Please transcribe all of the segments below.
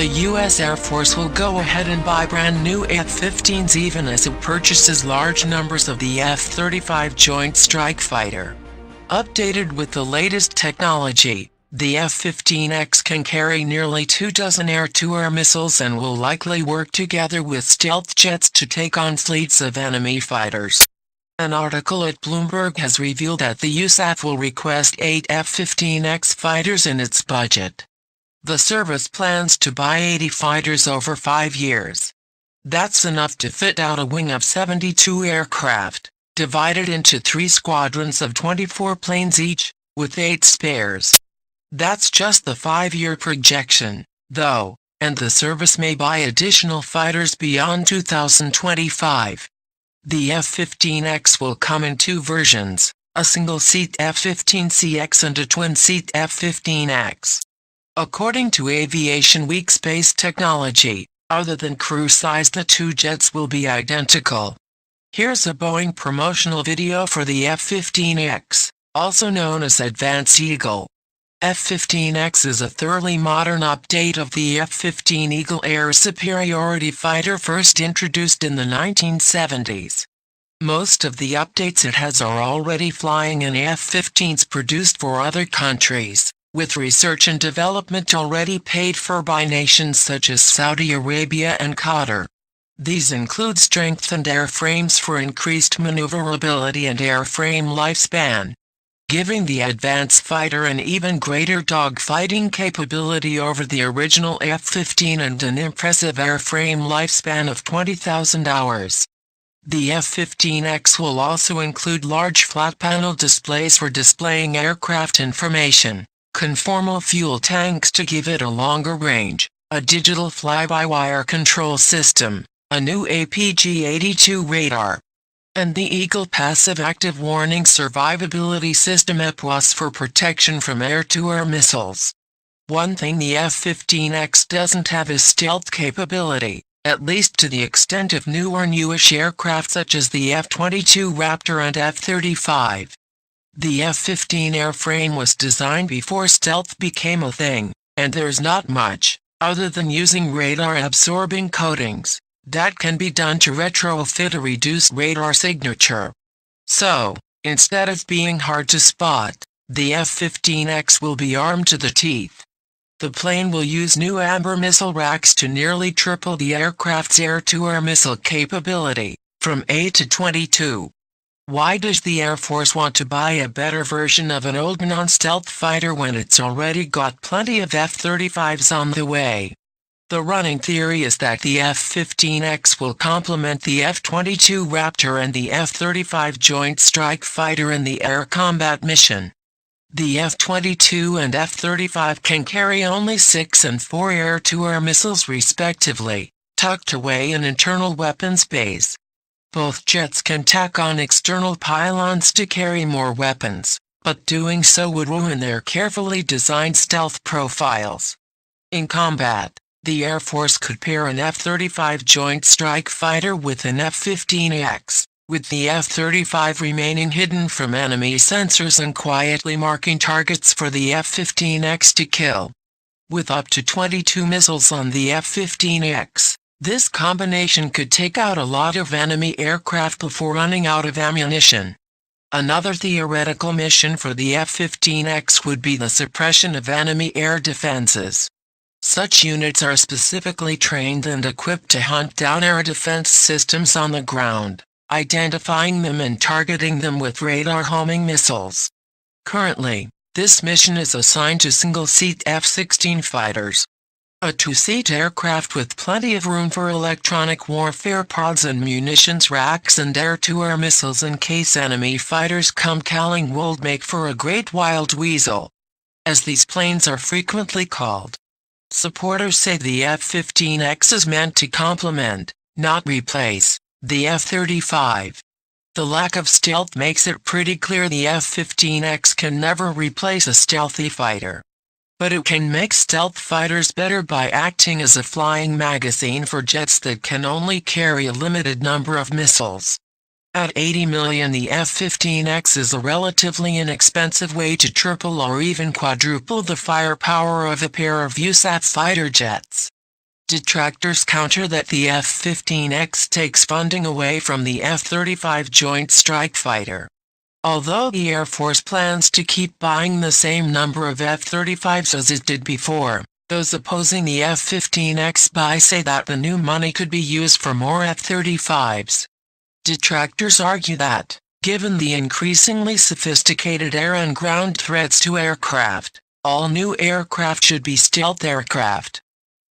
the U.S. Air Force will go ahead and buy brand new F-15s even as it purchases large numbers of the F-35 Joint Strike Fighter. Updated with the latest technology, the F-15X can carry nearly 24 air-to-air missiles and will likely work together with stealth jets to take on fleets of enemy fighters. An article at Bloomberg has revealed that the USAF will request 8 F-15X fighters in its budget. The service plans to buy 80 fighters over 5 years. That's enough to fit out a wing of 72 aircraft, divided into 3 squadrons of 24 planes each, with 8 spares. That's just the 5-year projection, though, and the service may buy additional fighters beyond 2025. The F-15X will come in 2 versions, a single-seat F-15CX and a twin-seat F-15X. According to Aviation Week's Space Technology, other than crew size, the 2 jets will be identical. Here's a Boeing promotional video for the F-15X, also known as Advanced Eagle. F-15X is a thoroughly modern update of the F-15 Eagle air superiority fighter first introduced in the 1970s. Most of the updates it has are already flying in F-15s produced for other countries, with research and development already paid for by nations such as Saudi Arabia and Qatar. These include strengthened airframes for increased maneuverability and airframe lifespan, giving the advanced fighter an even greater dogfighting capability over the original F-15 and an impressive airframe lifespan of 20,000 hours. The F-15X will also include large flat-panel displays for displaying aircraft information, conformal fuel tanks to give it a longer range, a digital fly-by-wire control system, a new APG-82 radar, and the Eagle Passive Active Warning Survivability System EPWAS for protection from air-to-air missiles. One thing the F-15X doesn't have is stealth capability, at least to the extent of new or newish aircraft such as the F-22 Raptor and F-35. The F-15 airframe was designed before stealth became a thing, and there's not much, other than using radar-absorbing coatings, that can be done to retrofit a reduced radar signature. So, instead of being hard to spot, the F-15X will be armed to the teeth. The plane will use new amber missile racks to nearly triple the aircraft's air-to-air missile capability, from 8 to 22. Why does the Air Force want to buy a better version of an old non-stealth fighter when it's already got plenty of F-35s on the way? The running theory is that the F-15X will complement the F-22 Raptor and the F-35 Joint Strike Fighter in the air combat mission. The F-22 and F-35 can carry only 6 and 4 air-to-air missiles respectively, tucked away in internal weapons bays. Both jets can tack on external pylons to carry more weapons, but doing so would ruin their carefully designed stealth profiles. In combat, the Air Force could pair an F-35 Joint Strike Fighter with an F-15X, with the F-35 remaining hidden from enemy sensors and quietly marking targets for the F-15X to kill. With up to 22 missiles on the F-15X, this combination could take out a lot of enemy aircraft before running out of ammunition. Another theoretical mission for the F-15X would be the suppression of enemy air defenses. Such units are specifically trained and equipped to hunt down air defense systems on the ground, identifying them and targeting them with radar homing missiles. Currently, this mission is assigned to single-seat F-16 fighters, a 2-seat aircraft with plenty of room for electronic warfare pods and munitions racks and air-to-air missiles in case enemy fighters come calling would make for a great wild weasel, as these planes are frequently called. Supporters say the F-15X is meant to complement, not replace, the F-35. The lack of stealth makes it pretty clear the F-15X can never replace a stealthy fighter. But it can make stealth fighters better by acting as a flying magazine for jets that can only carry a limited number of missiles. At $80 million, the F-15X is a relatively inexpensive way to triple or even quadruple the firepower of a pair of USAF fighter jets. Detractors counter that the F-15X takes funding away from the F-35 Joint Strike Fighter. Although the Air Force plans to keep buying the same number of F-35s as it did before, those opposing the F-15X buy say that the new money could be used for more F-35s. Detractors argue that, given the increasingly sophisticated air and ground threats to aircraft, all new aircraft should be stealth aircraft.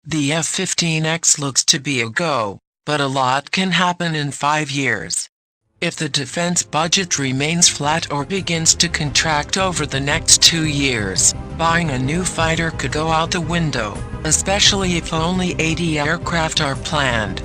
The F-15X looks to be a go, but a lot can happen in 5 years. If the defense budget remains flat or begins to contract over the next 2 years, buying a new fighter could go out the window, especially if only 80 aircraft are planned.